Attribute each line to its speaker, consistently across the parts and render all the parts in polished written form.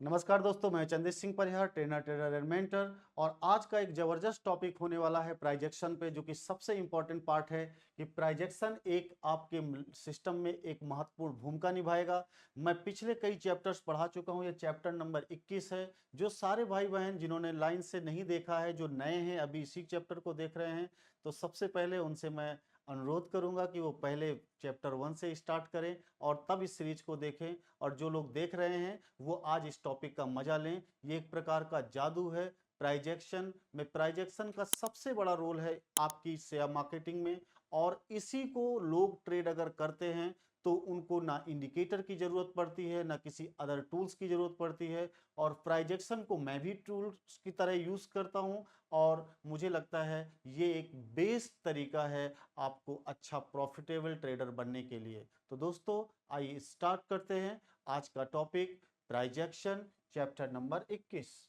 Speaker 1: नमस्कार दोस्तों, मैं Chandesh Singh Parihar, trainer and mentor. और आज का एक जबरदस्त टॉपिक होने वाला है प्राइजेक्शन पे, जो कि सबसे इंपॉर्टेंट पार्ट है कि प्राइजेक्शन एक आपके सिस्टम में एक महत्वपूर्ण भूमिका निभाएगा। मैं पिछले कई चैप्टर्स पढ़ा चुका हूं, ये चैप्टर नंबर 21 है। जो सारे भाई बहन जिन्होंने लाइन से नहीं देखा है, जो नए हैं अभी इसी चैप्टर को देख रहे हैं, तो सबसे पहले उनसे मैं अनुरोध करूंगा कि वो पहले चैप्टर 1 से स्टार्ट करें और तब इस सीरीज को देखें। और जो लोग देख रहे हैं वो आज इस टॉपिक का मजा लें। ये एक प्रकार का जादू है प्राइजेक्शन में। प्राइजेक्शन का सबसे बड़ा रोल है आपकी शेयर मार्केटिंग में, और इसी को लोग ट्रेड अगर करते हैं तो उनको ना इंडिकेटर की जरूरत पड़ती है, ना किसी अदर टूल्स की जरूरत पड़ती है। और प्राइजेक्शन को मैं भी टूल्स की तरह यूज करता हूं, और मुझे लगता है ये एक बेस्ट तरीका है आपको अच्छा प्रॉफिटेबल ट्रेडर बनने के लिए। तो दोस्तों, आइए स्टार्ट करते हैं आज का टॉपिक, प्राइजेक्शन, चैप्टर नंबर 21।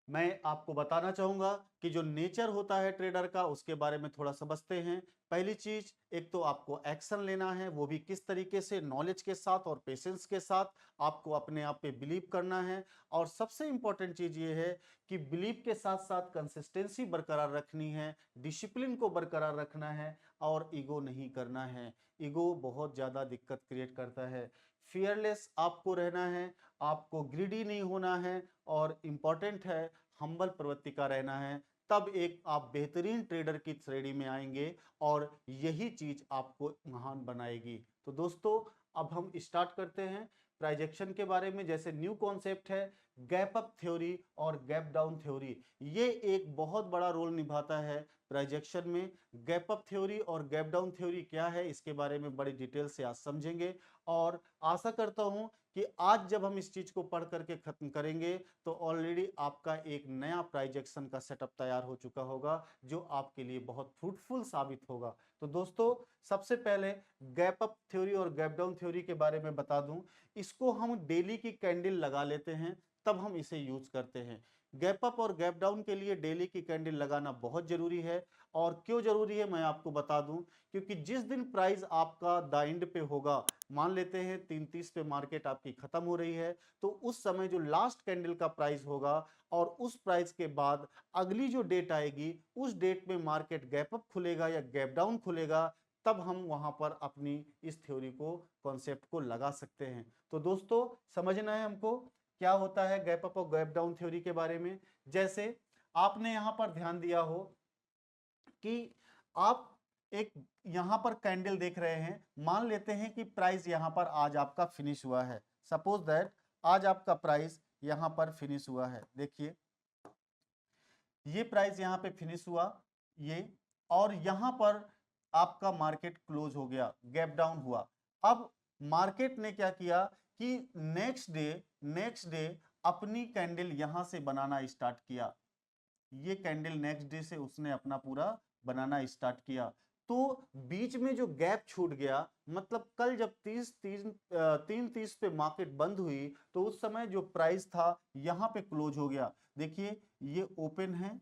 Speaker 1: मैं आपको बताना चाहूंगा कि जो नेचर होता है ट्रेडर का, उसके बारे में थोड़ा समझते हैं। पहली चीज, एक तो आपको एक्शन लेना है, वो भी किस तरीके से, नॉलेज के साथ और पेशेंस के साथ। आपको अपने आप पे बिलीव करना है, और सबसे इंपॉर्टेंट चीज ये है कि बिलीव के साथ साथ कंसिस्टेंसी बरकरार रखनी है, डिसिप्लिन को बरकरार रखना है, और ईगो नहीं करना है। ईगो बहुत ज्यादा दिक्कत क्रिएट करता है। फियरलेस आपको रहना है, आपको ग्रीडी नहीं होना है, और इम्पॉर्टेंट है हम्बल प्रवृत्ति का रहना है। तब एक आप बेहतरीन ट्रेडर की श्रेणी में आएंगे, और यही चीज आपको महान बनाएगी। तो दोस्तों, अब हम स्टार्ट करते हैं प्राइजेक्शन के बारे में। जैसे न्यू कॉन्सेप्ट है गैप अप थ्योरी और गैप डाउन थ्योरी। ये एक बहुत बड़ा रोल निभाता है प्राइजेक्शन में। गैप अप थ्योरी और गैप डाउन थ्योरी क्या है, इसके बारे में बड़ी डिटेल से आज समझेंगे। और आशा करता हूं कि आज जब हम इस चीज को पढ़ करके खत्म करेंगे तो ऑलरेडी आपका एक नया प्राइजेक्शन का सेटअप तैयार हो चुका होगा, जो आपके लिए बहुत फ्रूटफुल साबित होगा। तो दोस्तों, सबसे पहले गैप अप थ्योरी और गैप डाउन थ्योरी के बारे में बता दूं। इसको हम डेली की कैंडल लगा लेते हैं, तब हम इसे यूज करते हैं। गैप अप और गैप डाउन के लिए डेली की कैंडल लगाना बहुत जरूरी है। और क्यों जरूरी है मैं आपको बता दूं, क्योंकि जिस दिन प्राइस आपका द एंड पे होगा, मान लेते हैं 3:30 पे मार्केट आपकी खत्म हो रही है, तो उस समय जो लास्ट कैंडल का प्राइस होगा, और उस प्राइस के बाद अगली जो डेट आएगी, उस डेट में मार्केट गैप अप खुलेगा या गैप डाउन खुलेगा, तब हम वहां पर अपनी इस थ्योरी को, कॉन्सेप्ट को लगा सकते हैं। तो दोस्तों, समझना है हमको क्या होता है गैप अप और गैप डाउन थ्योरी के बारे में। जैसे आपने यहां पर ध्यान दिया हो कि आप एक यहां पर कैंडल देख रहे हैं। मान लेते हैं कि प्राइस यहां पर आज आपका फिनिश हुआ है। सपोज दैट आज आपका प्राइस यहां पर फिनिश हुआ है। देखिए, ये प्राइस यहां पे फिनिश हुआ, ये, और यहां पर आपका मार्केट क्लोज हो गया, गैप डाउन हुआ। अब मार्केट ने क्या किया कि नेक्स्ट डे अपनी कैंडल यहां से बनाना स्टार्ट किया। ये कैंडल नेक्स्ट डे से उसने अपना पूरा बनाना स्टार्ट किया। तो बीच में जो गैप छूट गया, मतलब कल जब 3:30 पे मार्केट बंद हुई, तो उस समय जो प्राइस था यहां पे क्लोज हो गया। देखिए, ये ओपन है,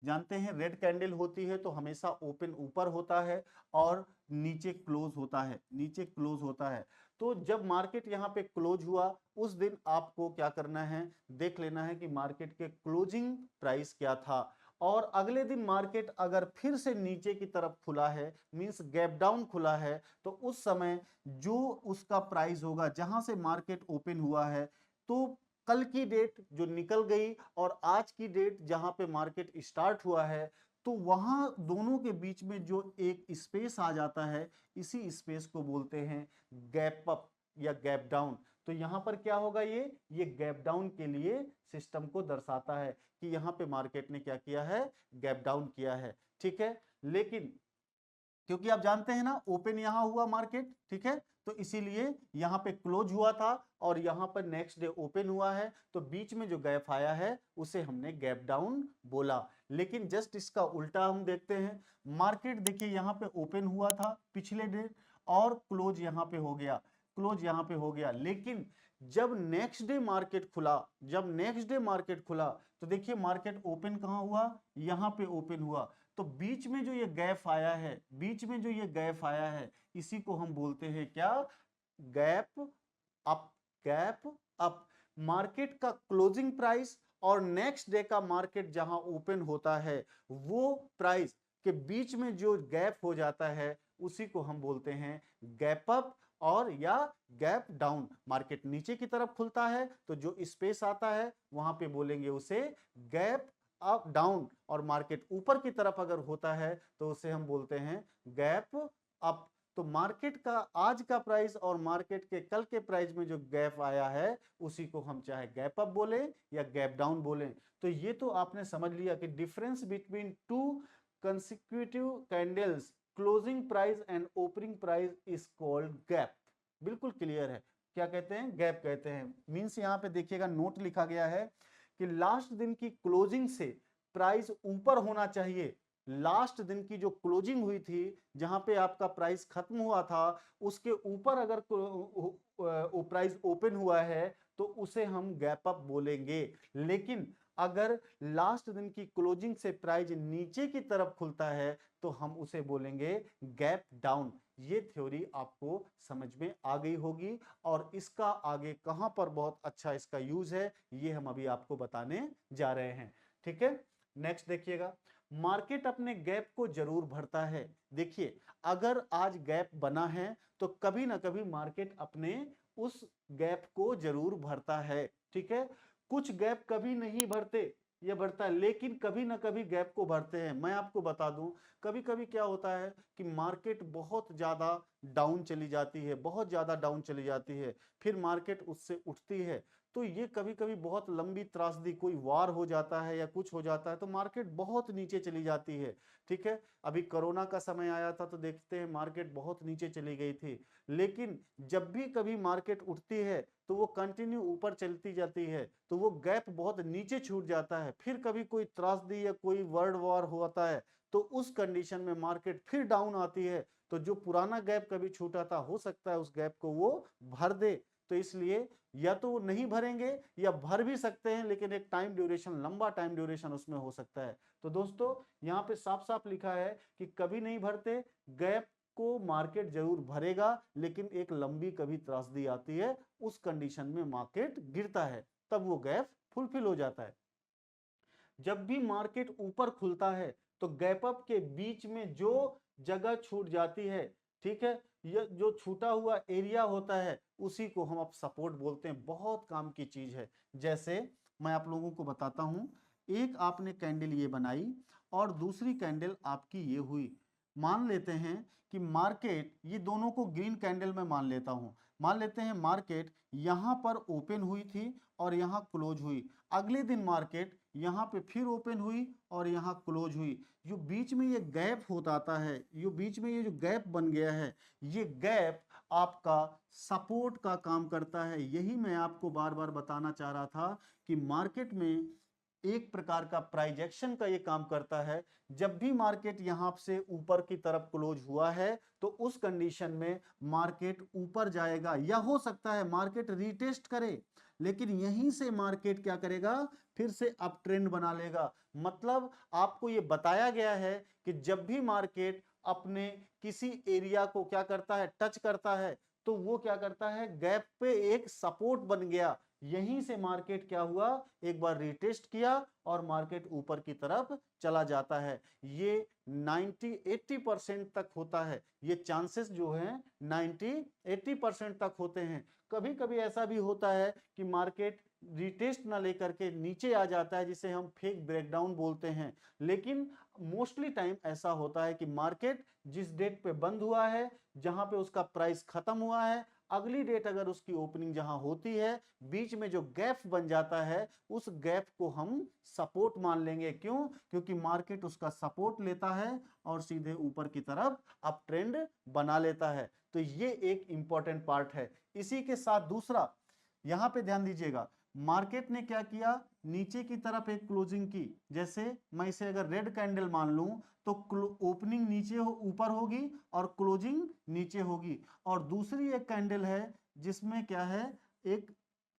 Speaker 1: जानते हैं रेड कैंडल होती है तो हमेशा ओपन ऊपर होता है और नीचे क्लोज होता है, नीचे क्लोज होता है। तो जब मार्केट यहाँ पे क्लोज हुआ, उस दिन आपको क्या करना है, देख लेना है कि मार्केट के क्लोजिंग प्राइस क्या था। और अगले दिन मार्केट अगर फिर से नीचे की तरफ खुला है, मींस गैप डाउन खुला है, तो उस समय जो उसका प्राइस होगा जहां से मार्केट ओपन हुआ है, तो कल की डेट जो निकल गई और आज की डेट जहां पे मार्केट स्टार्ट हुआ है, तो वहां दोनों के बीच में जो एक स्पेस आ जाता है, इसी स्पेस को बोलते हैं गैप अप या गैप डाउन। तो यहां पर क्या होगा, ये गैप डाउन के लिए सिस्टम को दर्शाता है कि यहां पे मार्केट ने क्या किया है, गैप डाउन किया है। ठीक है, लेकिन क्योंकि आप जानते हैं ना, ओपन यहां हुआ मार्केट, ठीक है, तो इसीलिए यहां पे क्लोज हुआ था और यहां पर नेक्स्ट डे ओपन हुआ है, तो बीच में जो गैप आया है उसे हमने गैप डाउन बोला। लेकिन जस्ट इसका उल्टा हम देखते हैं। मार्केट देखिए यहां पे ओपन हुआ था पिछले डे, और क्लोज यहां पे हो गया, क्लोज यहां पे हो गया। लेकिन जब नेक्स्ट डे मार्केट खुला, जब नेक्स्ट डे मार्केट खुला, तो देखिए मार्केट ओपन कहां हुआ, यहां पे ओपन हुआ। तो बीच में जो ये गैप आया है, बीच में जो ये गैप आया है, इसी को हम बोलते हैं क्या, gap up, gap up. Market का क्लोजिंग प्राइस और नेक्स्ट डे का मार्केट जहां ओपन होता है वो प्राइस के बीच में जो गैप हो जाता है उसी को हम बोलते हैं गैप अप और या गैप डाउन। मार्केट नीचे की तरफ खुलता है तो जो स्पेस आता है वहां पे बोलेंगे उसे गैप अप डाउन, और मार्केट ऊपर की तरफ अगर होता है तो उसे हम बोलते हैं गैप अप। तो मार्केट का आज का प्राइस और मार्केट के कल के प्राइस में जो गैप आया है उसी को हम चाहे गैप अप बोले या गैप डाउन बोले। तो ये तो आपने समझ लिया कि difference between two consecutive candles closing price and opening price is called gap. बिल्कुल क्लियर है, क्या कहते हैं, गैप कहते हैं। मींस यहां पे देखिएगा नोट लिखा गया है कि लास्ट दिन की क्लोजिंग से प्राइस ऊपर होना चाहिए। लास्ट दिन की जो क्लोजिंग हुई थी जहां पे आपका प्राइस खत्म हुआ था उसके ऊपर अगर वो प्राइस ओपन हुआ है तो उसे हम गैप अप बोलेंगे। लेकिन अगर लास्ट दिन की क्लोजिंग से प्राइस नीचे की तरफ खुलता है तो हम उसे बोलेंगे गैप डाउन। ये थ्योरी आपको समझ में आ गई होगी और इसका आगे कहां पर बहुत अच्छा इसका यूज है ये हम अभी आपको बताने जा रहे हैं। ठीक है, नेक्स्ट देखिएगा, मार्केट अपने गैप को जरूर भरता है। देखिए अगर आज गैप बना है तो कभी ना कभी मार्केट अपने उस गैप को जरूर भरता है। ठीक है, कुछ गैप कभी नहीं भरते, ये भरता है, लेकिन कभी ना कभी गैप को भरते हैं। मैं आपको बता दूं कभी कभी क्या होता है कि मार्केट बहुत ज्यादा डाउन चली जाती है, बहुत ज्यादा डाउन चली जाती है, फिर मार्केट उससे उठती है। तो ये कभी कभी बहुत लंबी त्रासदी, कोई वार हो जाता है या कुछ हो जाता है तो मार्केट बहुत नीचे चली जाती है। ठीक है, अभी कोरोना का समय आया था तो देखते हैं मार्केट बहुत नीचे चली गई थी, लेकिन जब भी कभी मार्केट उठती है तो वो कंटिन्यू ऊपर चलती जाती है, तो वो गैप बहुत नीचे छूट जाता है। फिर कभी कोई त्रासदी या कोई वर्ल्ड वॉर होता है तो उस कंडीशन में मार्केट फिर डाउन आती है, तो जो पुराना गैप कभी छूटा था हो सकता है उस गैप को वो भर दे। तो इसलिए या तो वो नहीं भरेंगे या भर भी सकते हैं, लेकिन एक टाइम ड्यूरेशन, लंबा टाइम ड्यूरेशन उसमें हो सकता है। तो दोस्तों यहाँ पे साफ साफ लिखा है कि कभी नहीं भरते, गैप को मार्केट जरूर भरेगा, लेकिन एक लंबी कभी त्रासदी आती है, उस कंडीशन में मार्केट गिरता है, तब वो गैप फुलफिल हो जाता है। जब भी मार्केट ऊपर खुलता है तो गैप अप के बीच में जो जगह छूट जाती है, ठीक है, ये जो छूटा हुआ एरिया होता है उसी को हम अब सपोर्ट बोलते हैं। बहुत काम की चीज है। जैसे मैं आप लोगों को बताता हूं, एक आपने कैंडल ये बनाई और दूसरी कैंडल आपकी ये हुई। मान लेते हैं कि मार्केट, ये दोनों को ग्रीन कैंडल में मान लेता हूं, मान लेते हैं मार्केट यहां पर ओपन हुई थी और यहां क्लोज हुई। अगले दिन मार्केट यहाँ पे फिर ओपन हुई और यहाँ क्लोज हुई। जो बीच में ये गैप होता आता है, ये बीच में ये जो गैप बन गया है, ये गैप आपका सपोर्ट का काम करता है। यही मैं आपको बार बार बताना चाह रहा था कि मार्केट में एक प्रकार का प्राइस एक्शन का ये काम करता है। जब भी मार्केट यहां से ऊपर की तरफ क्लोज हुआ है तो उस कंडीशन में मार्केट ऊपर जाएगा, या हो सकता है मार्केट रीटेस्ट करे, लेकिन यहीं से मार्केट क्या करेगा, फिर से अप ट्रेंड बना लेगा। मतलब आपको ये बताया गया है कि जब भी मार्केट अपने किसी एरिया को क्या करता है, टच करता है, तो वो क्या करता है, गैप पे एक सपोर्ट बन गया, यहीं से मार्केट क्या हुआ, एक बार रिटेस्ट किया और मार्केट ऊपर की तरफ चला जाता है। ये 90-80% तक होता है, ये चांसेस जो हैं 90-80% तक होते हैं। कभी कभी ऐसा भी होता है कि मार्केट रिटेस्ट ना लेकर के नीचे आ जाता है, जिसे हम फेक ब्रेकडाउन बोलते हैं। लेकिन मोस्टली टाइम ऐसा होता है कि मार्केट जिस डेट पे बंद हुआ है, जहां पे उसका प्राइस खत्म हुआ है, अगली डेट अगर उसकी ओपनिंग जहां होती है, बीच में जो गैप बन जाता है उस गैप को हम सपोर्ट मान लेंगे। क्यों? क्योंकि मार्केट उसका सपोर्ट लेता है और सीधे ऊपर की तरफ अप ट्रेंड बना लेता है। तो ये एक इंपॉर्टेंट पार्ट है। इसी के साथ दूसरा यहां पे ध्यान दीजिएगा, मार्केट ने क्या किया, नीचे की तरफ एक क्लोजिंग की। जैसे मैं इसे अगर रेड कैंडल मान लूं तो ओपनिंग नीचे ऊपर होगी और क्लोजिंग नीचे होगी। और दूसरी एक कैंडल है जिसमें क्या है, एक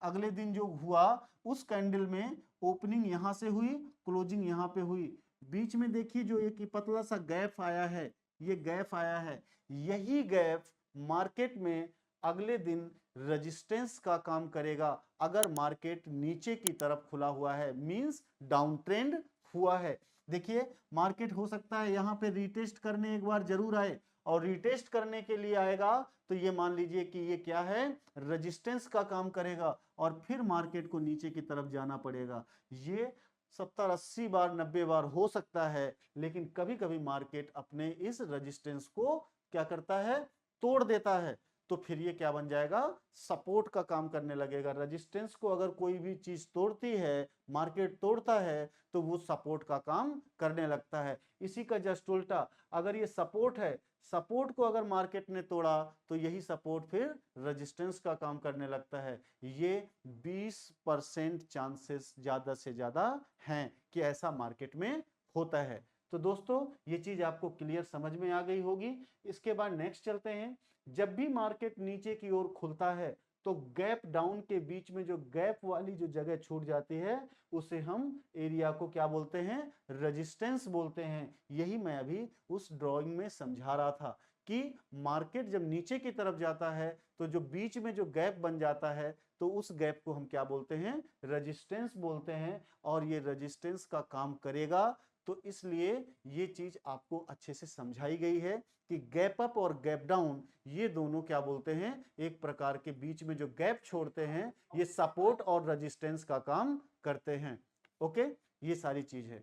Speaker 1: अगले दिन जो हुआ उस कैंडल में ओपनिंग यहां से हुई, क्लोजिंग यहां पे हुई, बीच में देखिए जो एक पतला सा गैप आया है, ये गैप आया है। यही गैप मार्केट में अगले दिन रेजिस्टेंस का काम करेगा अगर मार्केट नीचे की तरफ खुला हुआ है, मींस डाउन ट्रेंड हुआ है। देखिए मार्केट हो सकता है यहाँ पे रीटेस्ट करने एक बार जरूर आए, और रीटेस्ट करने के लिए आएगा तो ये मान लीजिए कि ये क्या है, रेजिस्टेंस का काम करेगा और फिर मार्केट को नीचे की तरफ जाना पड़ेगा। ये 70-80 बार 90 बार हो सकता है, लेकिन कभी कभी मार्केट अपने इस रेजिस्टेंस को क्या करता है, तोड़ देता है। तो फिर ये क्या बन जाएगा, सपोर्ट का काम करने लगेगा। रेजिस्टेंस को अगर कोई भी चीज तोड़ती है, मार्केट तोड़ता है, तो वो सपोर्ट का काम करने लगता है। इसी का जस्ट उल्टा, अगर ये सपोर्ट है, सपोर्ट को अगर मार्केट ने तोड़ा तो यही सपोर्ट फिर रेजिस्टेंस का काम करने लगता है। ये 20% चांसेस ज्यादा से ज्यादा हैं कि ऐसा मार्केट में होता है। तो दोस्तों ये चीज आपको क्लियर समझ में आ गई होगी। इसके बाद नेक्स्ट चलते हैं। जब भी मार्केट नीचे की ओर खुलता है तो गैप डाउन के बीच में जो गैप वाली जो जगह छूट जाती है, उसे हम एरिया को क्या बोलते हैं, रेजिस्टेंस बोलते हैं। यही मैं अभी उस ड्राइंग में समझा रहा था कि मार्केट जब नीचे की तरफ जाता है तो जो बीच में जो गैप बन जाता है, तो उस गैप को हम क्या बोलते हैं, रेजिस्टेंस बोलते हैं, और ये रेजिस्टेंस का काम करेगा। तो इसलिए ये चीज आपको अच्छे से समझाई गई है कि गैप अप और गैप डाउन ये दोनों क्या बोलते हैं, एक प्रकार के बीच में जो गैप छोड़ते हैं, ये सपोर्ट और रेजिस्टेंस का काम करते हैं। ओके, ये सारी चीज है।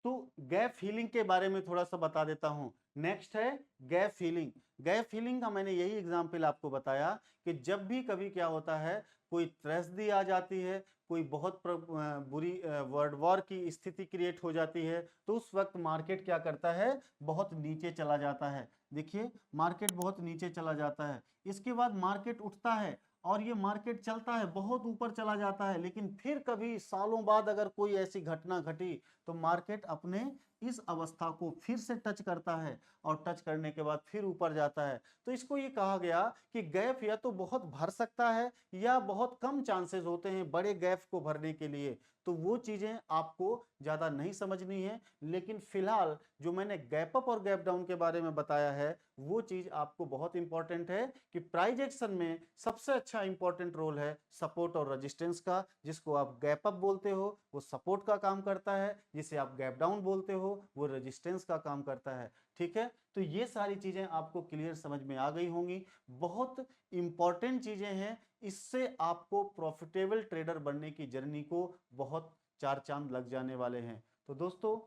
Speaker 1: तो गैप फिलिंग के बारे में थोड़ा सा बता देता हूं। नेक्स्ट है गैप फिलिंग। गैप फिलिंग का मैंने यही एग्जांपल आपको बताया कि जब भी कभी क्या होता है, कोई त्रैसदी आ जाती है, कोई बहुत बुरी वर्ल्ड वॉर की स्थिति क्रिएट हो जाती है, तो उस वक्त मार्केट क्या करता है, बहुत नीचे चला जाता है। देखिए मार्केट बहुत नीचे चला जाता है, इसके बाद मार्केट उठता है और ये मार्केट चलता है, बहुत ऊपर चला जाता है, लेकिन फिर कभी सालों बाद अगर कोई ऐसी घटना घटी तो मार्केट अपने इस अवस्था को फिर से टच करता है, और टच करने के बाद फिर ऊपर जाता है। तो इसको ये कहा गया कि गैप या तो बहुत भर सकता है या बहुत कम चांसेस होते हैं बड़े गैप को भरने के लिए। तो वो चीजें आपको ज्यादा नहीं समझनी है, लेकिन फिलहाल जो मैंने गैप अप और गैप डाउन के बारे में बताया है, वो चीज आपको बहुत इंपॉर्टेंट है कि प्राइस एक्शन में सबसे अच्छा इंपॉर्टेंट रोल है सपोर्ट और रेजिस्टेंस का। जिसको आप गैप अप बोलते हो वो सपोर्ट का काम करता है, जिसे आप गैप डाउन बोलते हो वो रेजिस्टेंस का काम करता है। ठीक है, तो ये सारी चीजें आपको क्लियर समझ में आ गई होंगी। बहुत इंपॉर्टेंट चीजें हैं, इससे आपको प्रॉफिटेबल ट्रेडर बनने की जर्नी को बहुत चार चांद लग जाने वाले हैं। तो दोस्तों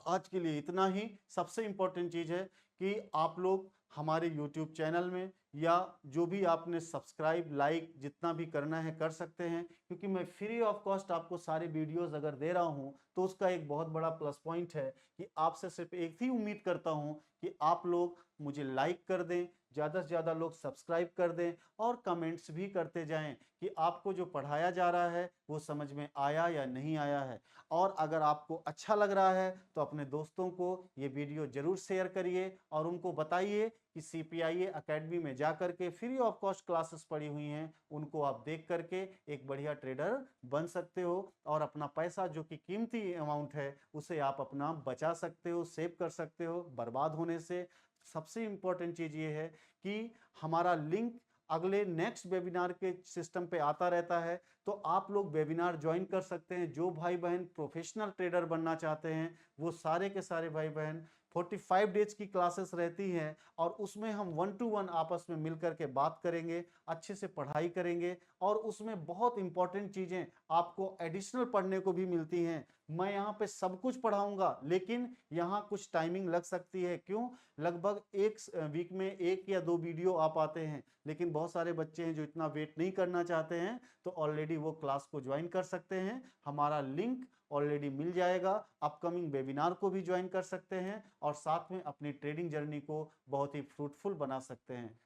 Speaker 1: आज के लिए इतना ही। सबसे इंपॉर्टेंट चीज है कि आप लोग हमारे YouTube चैनल में, या जो भी आपने सब्सक्राइब लाइक जितना भी करना है कर सकते हैं, क्योंकि मैं फ्री ऑफ कॉस्ट आपको सारे वीडियोस अगर दे रहा हूं तो उसका एक बहुत बड़ा प्लस पॉइंट है कि आपसे सिर्फ एक ही उम्मीद करता हूं कि आप लोग मुझे लाइक कर दें, ज़्यादा से ज़्यादा लोग सब्सक्राइब कर दें, और कमेंट्स भी करते जाएं कि आपको जो पढ़ाया जा रहा है वो समझ में आया या नहीं आया है। और अगर आपको अच्छा लग रहा है तो अपने दोस्तों को ये वीडियो जरूर शेयर करिए और उनको बताइए कि CPIA अकेडमी में जा करके फ्री ऑफ कॉस्ट क्लासेस पड़ी हुई हैं, उनको आप देख करके एक बढ़िया ट्रेडर बन सकते हो, और अपना पैसा जो कि कीमती अमाउंट है उसे आप अपना बचा सकते हो, सेव कर सकते हो बर्बाद होने से। सबसे इंपॉर्टेंट चीज ये है कि हमारा लिंक अगले नेक्स्ट वेबिनार के सिस्टम पे आता रहता है, तो आप लोग वेबिनार ज्वाइन कर सकते हैं। जो भाई बहन प्रोफेशनल ट्रेडर बनना चाहते हैं वो सारे के सारे भाई बहन 45 डेज की क्लासेस रहती हैं, और उसमें हम 1 to 1 आपस में मिलकर के बात करेंगे, अच्छे से पढ़ाई करेंगे, और उसमें बहुत इंपॉर्टेंट चीजें आपको एडिशनल पढ़ने को भी मिलती हैं। मैं यहाँ पे सब कुछ पढ़ाऊंगा, लेकिन यहाँ कुछ टाइमिंग लग सकती है। क्यों? लगभग एक वीक में 1 या 2 वीडियो आ पाते हैं, लेकिन बहुत सारे बच्चे हैं जो इतना वेट नहीं करना चाहते हैं, तो ऑलरेडी वो क्लास को ज्वाइन कर सकते हैं। हमारा लिंक ऑलरेडी मिल जाएगा, अपकमिंग वेबिनार को भी ज्वाइन कर सकते हैं, और साथ में अपनी ट्रेडिंग जर्नी को बहुत ही फ्रूटफुल बना सकते हैं।